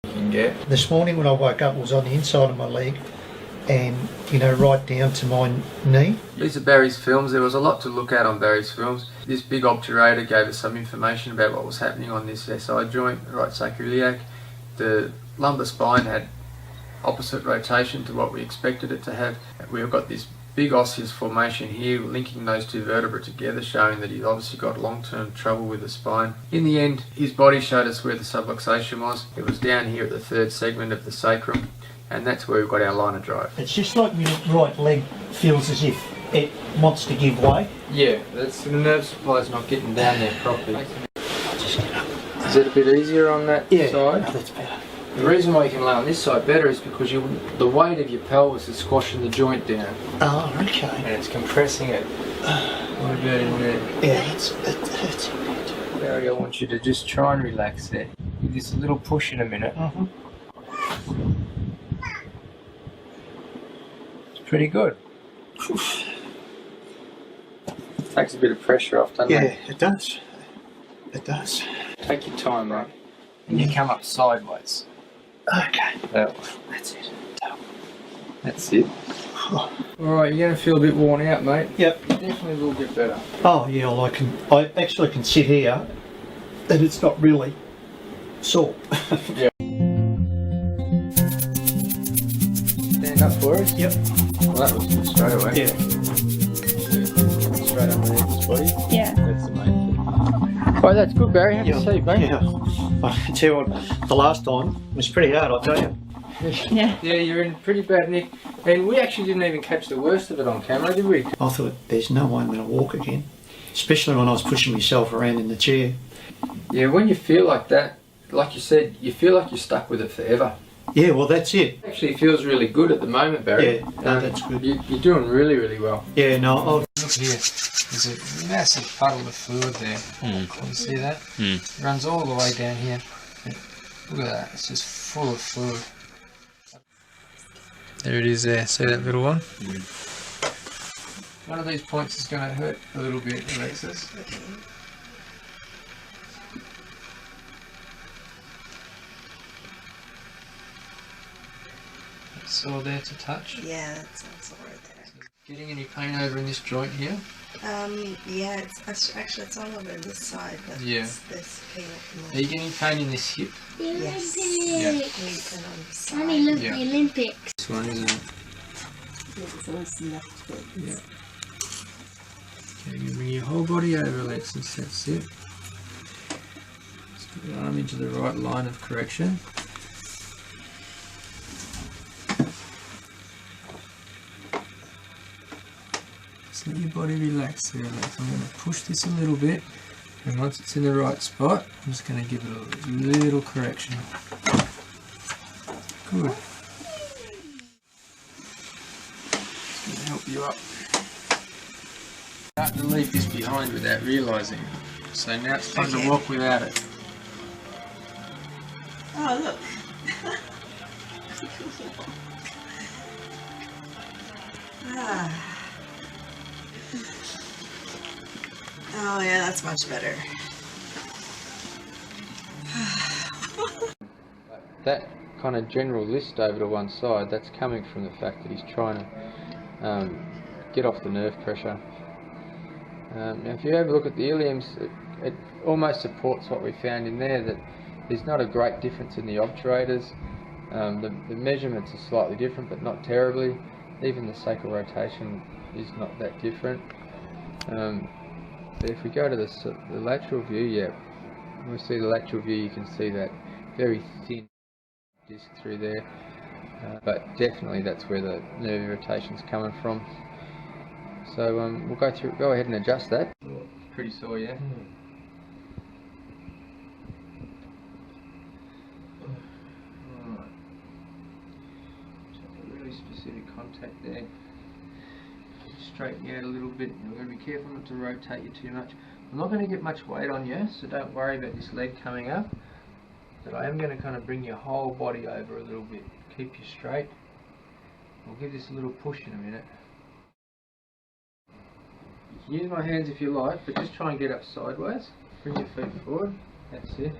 you can get. This morning when I woke up, it was on the inside of my leg, and you know, right down to my knee. These are Barry's films. There was a lot to look at on Barry's films. This big obturator gave us some information about what was happening on this SI joint, the right sacroiliac. The lumbar spine had opposite rotation to what we expected it to have. We've got this big osseous formation here linking those two vertebrae together, showing that he's obviously got long-term trouble with the spine. In the end, his body showed us where the subluxation was. It was down here at the third segment of the sacrum, and that's where we've got our line of drive. It's just like my right leg feels as if it wants to give way. Yeah, that's the nerve supply's not getting down there properly. Is it a bit easier on that side? Yeah, that's better. The reason why you can lay on this side better is because the weight of your pelvis is squashing the joint down. Oh, okay. And it's compressing it. What about in there? Yeah, it hurts. Barry, I want you to just try and relax there. Give this a little push in a minute. It's pretty good. Takes a bit of pressure off, doesn't it? Yeah, it does. It does. Take your time, mate. And you come up sideways. Okay. That way. That's it. That's it. Alright, you're going to feel a bit worn out, mate. Yep. You definitely will get better. Oh yeah, well, I actually can sit here and it's not really sore. Yeah. Stand up for us? Yep. Well, that was good straight away. Yeah. Straight underneath his body. Yeah. That's the main thing. Right, that's good, Barry. Have a seat, mate. Yeah. I tell you what, the last time was pretty hard, I'll tell you. Yeah. Yeah, you're in pretty bad nick. And we actually didn't even catch the worst of it on camera, did we? I thought, there's no way I'm going to walk again. Especially when I was pushing myself around in the chair. Yeah, when you feel like that, like you said, you feel like you're stuck with it forever. Yeah, well, that's it. It actually feels really good at the moment, Barry. Yeah, no, that's good. You're doing really, really well. Yeah, no, Look here, there's a massive puddle of fluid there. Can you see that? It runs all the way down here. Look at that, it's just full of fluid. There it is there, see that little one? One of these points is going to hurt a little bit, Alexis. It's all there to touch. Yeah, that's all right there. Getting any pain over in this joint here? Yeah, it's all over this side. But Yeah. this pain at the moment. Are you getting pain in this hip? The Yes. Olympics. And on the side. Mommy, look, Yeah. the Olympics. This one, isn't it? It's always left foot. Yeah. Okay, you bring your whole body over, Alexis. That's it. Just put your arm into the right line of correction. Just let your body relax there, Alex. I'm going to push this a little bit, and once it's in the right spot, I'm just going to give it a little correction. Good. It's going to help you up. Start to leave this behind without realising. So now it's time to walk without it. Oh, look. Oh, yeah, that's much better. That kind of general list over to one side, that's coming from the fact that he's trying to get off the nerve pressure. Now if you have a look at the iliums, it almost supports what we found in there, that there's not a great difference in the obturators. The measurements are slightly different, but not terribly. Even the sacral rotation is not that different. But if we go to the lateral view, yeah, when we see the lateral view, you can see that very thin disc through there. But definitely that's where the nerve irritation's coming from. So we'll go ahead and adjust that. Pretty sore, yeah? Alright. Just a really specific contact there. Straighten you out a little bit. We're going to be careful not to rotate you too much. I'm not going to get much weight on you, so don't worry about this leg coming up. But I am going to kind of bring your whole body over a little bit. Keep you straight. I'll give this a little push in a minute. You can use my hands if you like, but just try and get up sideways. Bring your feet forward. That's it.